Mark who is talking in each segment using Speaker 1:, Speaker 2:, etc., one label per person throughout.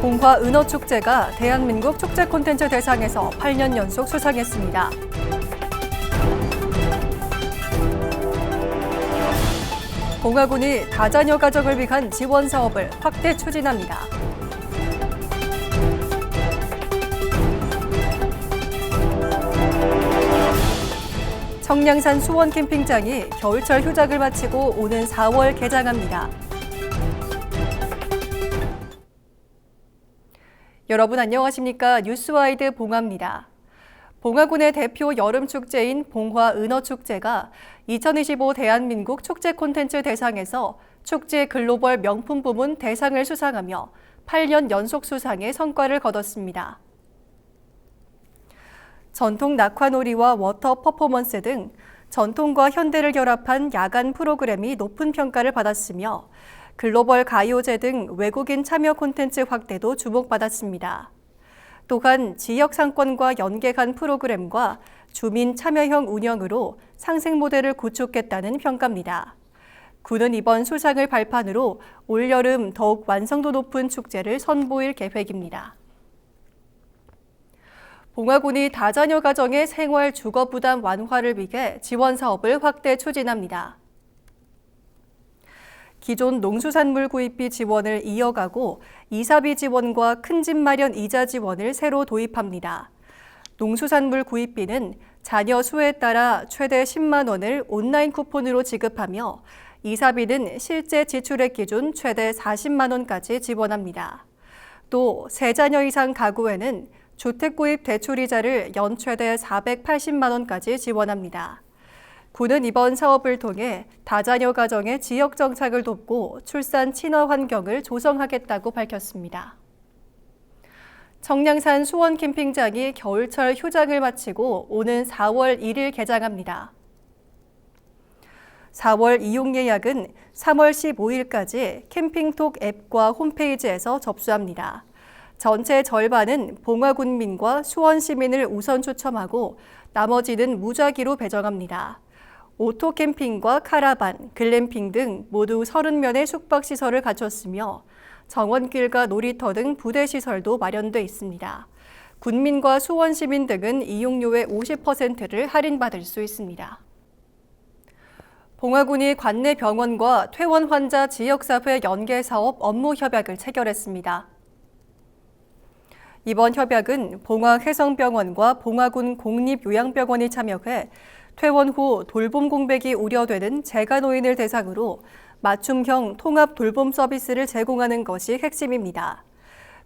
Speaker 1: 봉화 은어축제가 대한민국 축제 콘텐츠 대상에서 8년 연속 수상했습니다. 봉화군이 다자녀 가정을 위한 지원 사업을 확대 추진합니다. 청량산 수원 캠핑장이 겨울철 휴작을 마치고 오는 4월 개장합니다. 여러분 안녕하십니까? 뉴스와이드 봉화입니다. 봉화군의 대표 여름축제인 봉화 은어축제가 2025 대한민국 축제 콘텐츠 대상에서 축제 글로벌 명품 부문 대상을 수상하며 8년 연속 수상의 성과를 거뒀습니다. 전통 낙화놀이와 워터 퍼포먼스 등 전통과 현대를 결합한 야간 프로그램이 높은 평가를 받았으며 글로벌 가요제 등 외국인 참여 콘텐츠 확대도 주목받았습니다. 또한 지역 상권과 연계한 프로그램과 주민 참여형 운영으로 상생 모델을 구축했다는 평가입니다. 군은 이번 수상을 발판으로 올여름 더욱 완성도 높은 축제를 선보일 계획입니다. 봉화군이 다자녀 가정의 생활 주거 부담 완화를 위해 지원 사업을 확대 추진합니다. 기존 농수산물 구입비 지원을 이어가고 이사비 지원과 큰 집 마련 이자 지원을 새로 도입합니다. 농수산물 구입비는 자녀 수에 따라 최대 10만 원을 온라인 쿠폰으로 지급하며 이사비는 실제 지출액 기준 최대 40만 원까지 지원합니다. 또 세 자녀 이상 가구에는 주택 구입 대출이자를 연 최대 480만 원까지 지원합니다. 군은 이번 사업을 통해 다자녀 가정의 지역 정착을 돕고 출산 친화 환경을 조성하겠다고 밝혔습니다. 청량산 수원 캠핑장이 겨울철 휴장을 마치고 오는 4월 1일 개장합니다. 4월 이용 예약은 3월 15일까지 캠핑톡 앱과 홈페이지에서 접수합니다. 전체 절반은 봉화군민과 수원 시민을 우선 추첨하고 나머지는 무작위로 배정합니다. 오토 캠핑과 카라반, 글램핑 등 모두 30면의 숙박시설을 갖췄으며 정원길과 놀이터 등 부대시설도 마련돼 있습니다. 군민과 수원 시민 등은 이용료의 50%를 할인받을 수 있습니다. 봉화군이 관내 병원과 퇴원 환자 지역사회 연계 사업 업무 협약을 체결했습니다. 이번 협약은 봉화해성병원과 봉화군 공립요양병원이 참여해 퇴원 후 돌봄 공백이 우려되는 재가노인을 대상으로 맞춤형 통합 돌봄 서비스를 제공하는 것이 핵심입니다.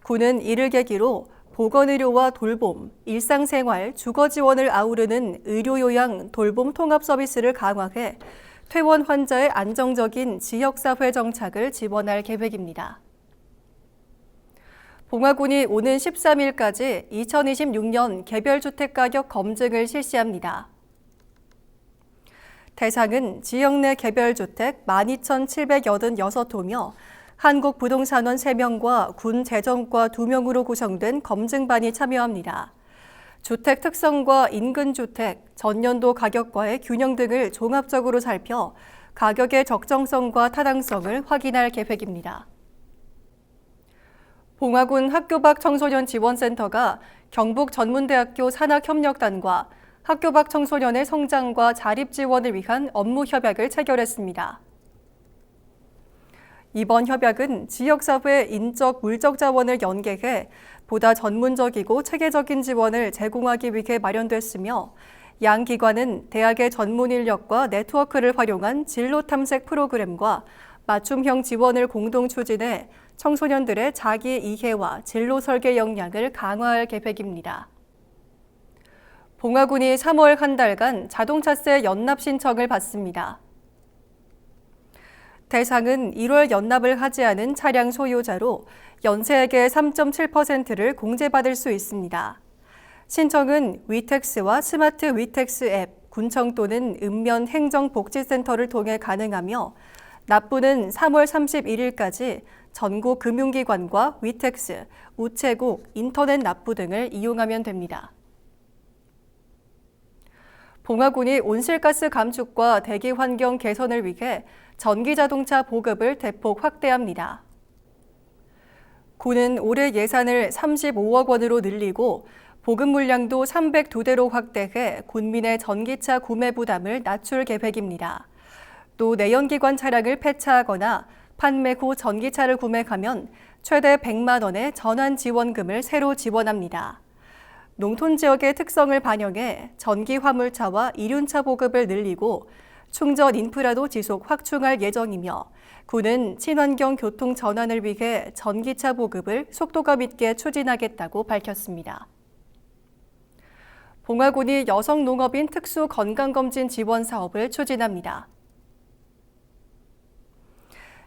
Speaker 1: 군은 이를 계기로 보건의료와 돌봄, 일상생활, 주거 지원을 아우르는 의료요양 돌봄 통합 서비스를 강화해 퇴원 환자의 안정적인 지역사회 정착을 지원할 계획입니다. 봉화군이 오는 13일까지 2026년 개별주택 가격 검증을 실시합니다. 대상은 지역 내 개별주택 12,786호며 한국부동산원 3명과 군 재정과 2명으로 구성된 검증반이 참여합니다. 주택 특성과 인근 주택, 전년도 가격과의 균형 등을 종합적으로 살펴 가격의 적정성과 타당성을 확인할 계획입니다. 봉화군 학교 밖 청소년 지원센터가 경북전문대학교 산학협력단과 학교 밖 청소년의 성장과 자립 지원을 위한 업무 협약을 체결했습니다. 이번 협약은 지역사회 인적, 물적 자원을 연계해 보다 전문적이고 체계적인 지원을 제공하기 위해 마련됐으며 양 기관은 대학의 전문 인력과 네트워크를 활용한 진로 탐색 프로그램과 맞춤형 지원을 공동 추진해 청소년들의 자기 이해와 진로 설계 역량을 강화할 계획입니다. 봉화군이 3월 한 달간 자동차세 연납 신청을 받습니다. 대상은 1월 연납을 하지 않은 차량 소유자로 연세액의 3.7%를 공제받을 수 있습니다. 신청은 위택스와 스마트 위택스 앱, 군청 또는 읍면 행정복지센터를 통해 가능하며 납부는 3월 31일까지 전국 금융기관과 위택스, 우체국, 인터넷 납부 등을 이용하면 됩니다. 봉화군이 온실가스 감축과 대기 환경 개선을 위해 전기자동차 보급을 대폭 확대합니다. 군은 올해 예산을 35억 원으로 늘리고 보급 물량도 302대로 확대해 군민의 전기차 구매 부담을 낮출 계획입니다. 또 내연기관 차량을 폐차하거나 판매 후 전기차를 구매하면 최대 100만 원의 전환 지원금을 새로 지원합니다. 농촌 지역의 특성을 반영해 전기 화물차와 이륜차 보급을 늘리고 충전 인프라도 지속 확충할 예정이며 군은 친환경 교통 전환을 위해 전기차 보급을 속도감 있게 추진하겠다고 밝혔습니다. 봉화군이 여성 농업인 특수 건강검진 지원 사업을 추진합니다.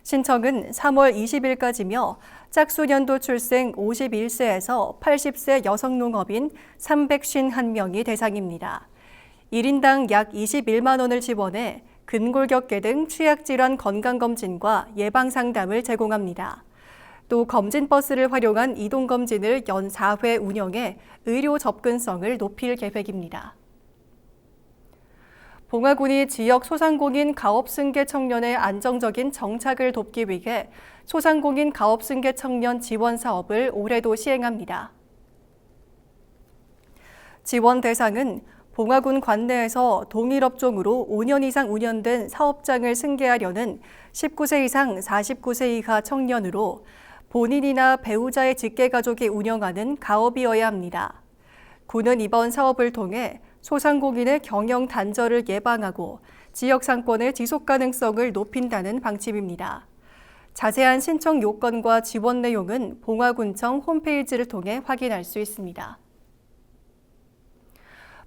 Speaker 1: 신청은 3월 20일까지며 짝수년도 출생 51세에서 80세 여성 농업인 351명이 대상입니다. 1인당 약 21만 원을 지원해 근골격계 등 취약질환 건강검진과 예방상담을 제공합니다. 또 검진버스를 활용한 이동검진을 연 4회 운영해 의료 접근성을 높일 계획입니다. 봉화군이 지역 소상공인 가업승계 청년의 안정적인 정착을 돕기 위해 소상공인 가업승계 청년 지원 사업을 올해도 시행합니다. 지원 대상은 봉화군 관내에서 동일업종으로 5년 이상 운영된 사업장을 승계하려는 19세 이상 49세 이하 청년으로 본인이나 배우자의 직계가족이 운영하는 가업이어야 합니다. 군은 이번 사업을 통해 소상공인의 경영 단절을 예방하고 지역 상권의 지속 가능성을 높인다는 방침입니다. 자세한 신청 요건과 지원 내용은 봉화군청 홈페이지를 통해 확인할 수 있습니다.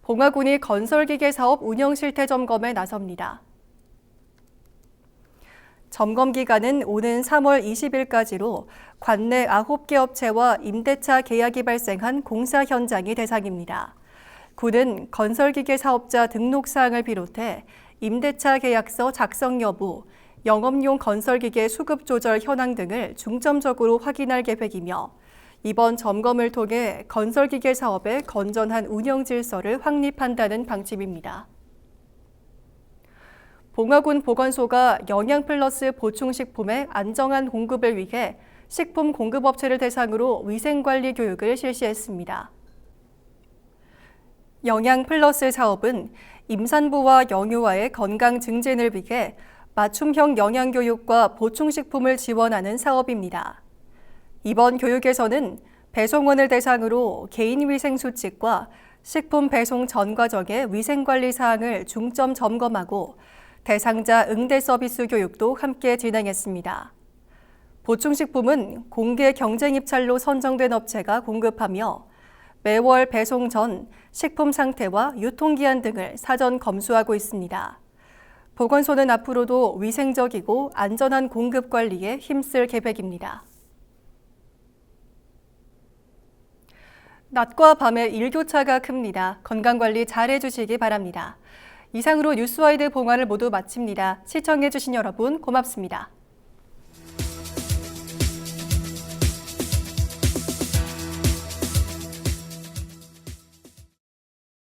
Speaker 1: 봉화군이 건설기계 사업 운영 실태 점검에 나섭니다. 점검 기간은 오는 3월 20일까지로 관내 9개 업체와 임대차 계약이 발생한 공사 현장이 대상입니다. 군은 건설기계 사업자 등록 사항을 비롯해 임대차 계약서 작성 여부, 영업용 건설기계 수급 조절 현황 등을 중점적으로 확인할 계획이며 이번 점검을 통해 건설기계 사업의 건전한 운영 질서를 확립한다는 방침입니다. 봉화군 보건소가 영양플러스 보충식품의 안정한 공급을 위해 식품 공급업체를 대상으로 위생관리 교육을 실시했습니다. 영양플러스 사업은 임산부와 영유아의 건강 증진을 위해 맞춤형 영양교육과 보충식품을 지원하는 사업입니다. 이번 교육에서는 배송원을 대상으로 개인위생수칙과 식품 배송 전 과정의 위생관리 사항을 중점 점검하고 대상자 응대 서비스 교육도 함께 진행했습니다. 보충식품은 공개 경쟁 입찰로 선정된 업체가 공급하며 매월 배송 전 식품 상태와 유통기한 등을 사전 검수하고 있습니다. 보건소는 앞으로도 위생적이고 안전한 공급 관리에 힘쓸 계획입니다. 낮과 밤의 일교차가 큽니다. 건강관리 잘 해주시기 바랍니다. 이상으로 뉴스와이드 봉화를 모두 마칩니다. 시청해주신 여러분 고맙습니다.